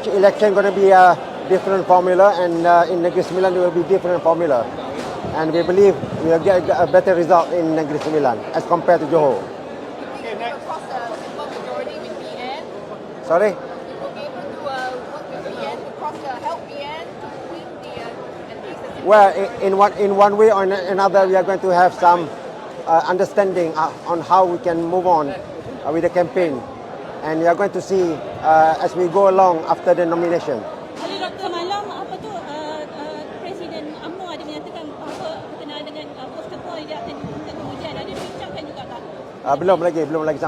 each election going to be a different formula, and in Negeri Sembilan there will be different formula. And we believe we will get a better result in Negeri Sembilan as compared to Johor. Okay, next. Across a simple majority with BN. Sorry? You will be able to work with BN to help BN to win the at least the simple Well, majority. in one way or another, we are going to have some understanding on how we can move on with the campaign. And we are going to see as we go along after the nomination. Hari semalam apa tu Presiden UMNO ada menyatakan bahawa berkenaan dengan poster boy dia akan diumumkan kemudian ada dibincangkan juga tak?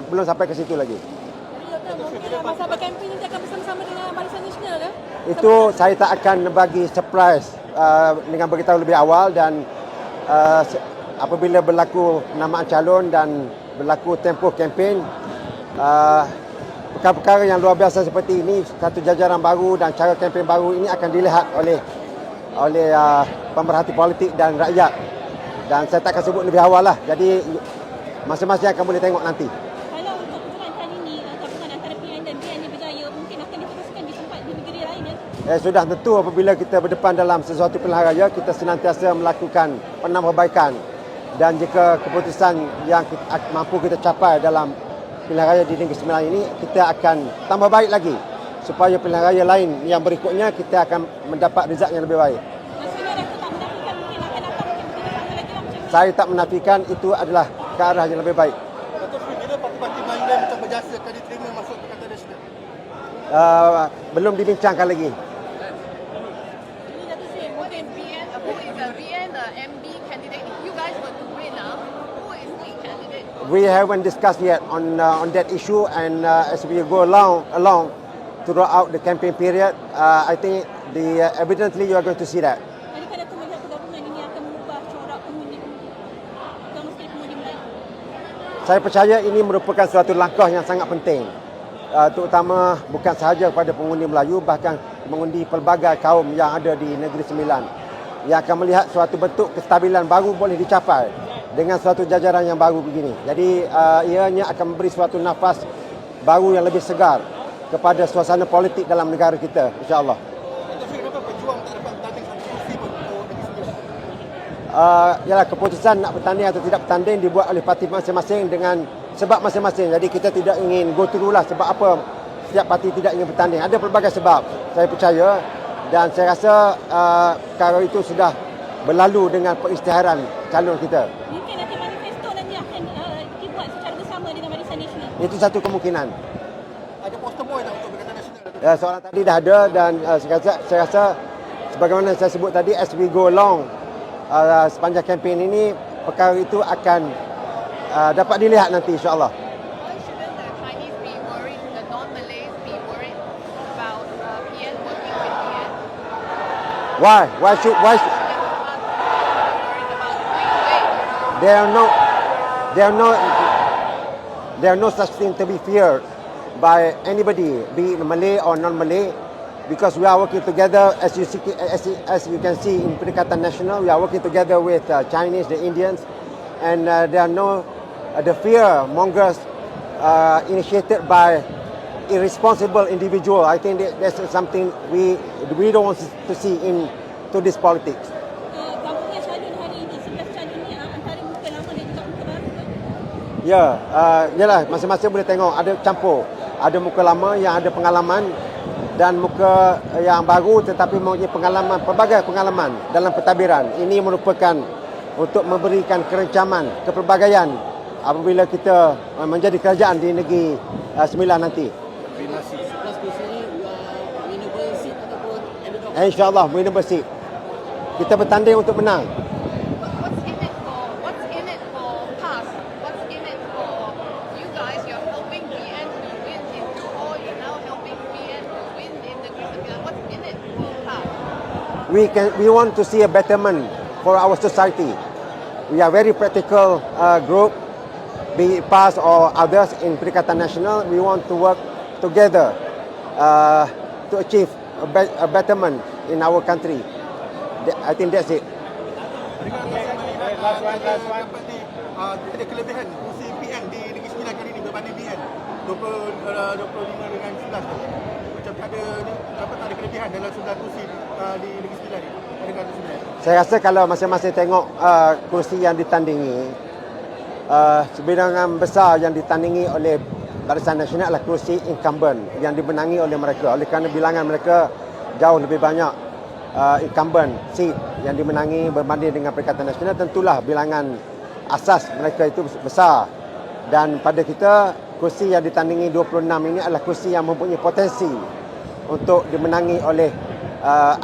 Belum sampai ke situ lagi. Jadi Doktor, mungkin masa berkempen nanti akan bersama-sama dengan Barisan Nasional ke? Itu saya tak akan bagi surprise dengan beritahu lebih awal, dan apabila berlaku penamaan calon dan berlaku tempoh kempen, perkara-perkara yang luar biasa seperti ini, satu jajaran baru dan cara kempen baru ini akan dilihat oleh pemerhati politik dan rakyat. Dan saya tak akan sebut lebih awal lah. Jadi masing-masing akan boleh tengok nanti. Kalau untuk pertukaran kali ini gabungan antara PN dan BN ini berjaya, mungkin akan diteruskan di tempat di negeri lain ya? Sudah tentu apabila kita berdepan dalam sesuatu pilihan raya, kita senantiasa melakukan penambahbaikan. Dan jika keputusan yang mampu kita capai dalam pilihan raya di Negeri Sembilan ini, kita akan tambah baik lagi supaya pilihan raya lain yang berikutnya kita akan mendapat result yang lebih baik. Maksudnya Dato' tak menafikan mungkin akan datang mungkin bekerjasama lagi lah macam ni? Saya tak menafikan itu adalah ke arah yang lebih baik. Dato' Sri, bila parti-parti Melayu lain macam berjasa akan diterima masuk Pakatan Nasional? Belum dibincangkan lagi. Ini Dato' Sri, mungkin BN, who is the BN MB candidate? If you guys were to win, who is the candidate? We haven't discussed yet on that issue, and as we go along throughout the campaign period, I think evidently you are going to see that. Adakah Dato' melihat pergabungan ini akan mengubah corak pengundi domestik pengundi Melayu? Saya percaya ini merupakan suatu langkah yang sangat penting, terutama bukan sahaja kepada pengundi Melayu, bahkan mengundi pelbagai kaum yang ada di Negeri Sembilan, yang akan melihat suatu bentuk kestabilan baru boleh dicapai dengan suatu jajaran yang baru begini. Jadi ianya akan memberi suatu nafas baru yang lebih segar kepada suasana politik dalam negara kita, insya-Allah. Dato' Sri, kenapa pejuang tak dapat bertanding satu kursi pun untuk Negeri Sembilan? Ialah keputusan nak bertanding atau tidak bertanding dibuat oleh parti masing-masing dengan sebab masing-masing. Jadi kita tidak ingin go through lah sebab apa setiap parti tidak ingin bertanding. Ada pelbagai sebab, saya percaya, dan saya rasa perkara itu sudah berlalu dengan perisytiharan calon kita. Mungkin nanti manifesto nanti akan dibuat secara bersama dengan Barisan Nasional. Itu satu kemungkinan. Ada poster boy tak untuk Pakatan Nasional? Soalan tadi dah ada, dan saya rasa sebagaimana saya sebut tadi, as we go along sepanjang kempen ini, perkara itu akan dapat dilihat nanti, insya-Allah. Why shouldn't the Chinese be worried, the non-Malays be worried about PN working with BN? Why should Worried about doing there are no such thing to be feared by anybody, be it Malay or non-Malay, because we are working together. As you can see in Perikatan Nasional, we are working together with Chinese, the Indians, and there are no the fear mongers initiated by irresponsible individual. I think that's something we don't want to see into this politics. Gabungan calon hari ini, 11 calon ni antara muka lama dan juga muka baru ke? Ya, yalah, masing-masing boleh tengok, ada campur. Ada muka lama yang ada pengalaman dan muka yang baru tetapi mempunyai pengalaman, pelbagai pengalaman dalam pentadbiran. Ini merupakan untuk memberikan kerencaman, kepelbagaian apabila kita menjadi kerajaan di Negeri Sembilan nanti. InsyaAllah winnable seat. Kita bertanding untuk menang. What's in it for PAS? What's in it for you guys? You're helping BN to win in Johor. You're now helping BN to win in Negeri Sembilan. What's in it for PAS? We want to see a betterment for our society. We are very practical group, be it PAS or others in Perikatan Nasional. We want to work together to achieve a betterment in our country. I think that's it. Last one. Dapat ada kelebihan kursi PN di Negeri Sembilan kali ini berbanding BN. 25 dengan 11 tu. Macam ada ni, tak ada kelebihan dalam 9 kursi di Negeri Sembilan ni. Adakah ada sebenarnya? Saya rasa kalau masing-masing tengok kursi yang ditandingi, sebilangan besar yang ditandingi oleh Barisan Nasional adalah kursi incumbent yang dimenangi oleh mereka. Oleh kerana bilangan mereka jauh lebih banyak incumbent seat yang dimenangi berbanding dengan Perikatan Nasional, tentulah bilangan asas mereka itu besar. Dan pada kita, kursi yang ditandingi 26 ini adalah kursi yang mempunyai potensi untuk dimenangi oleh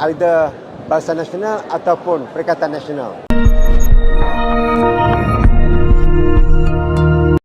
either Barisan Nasional ataupun Perikatan Nasional.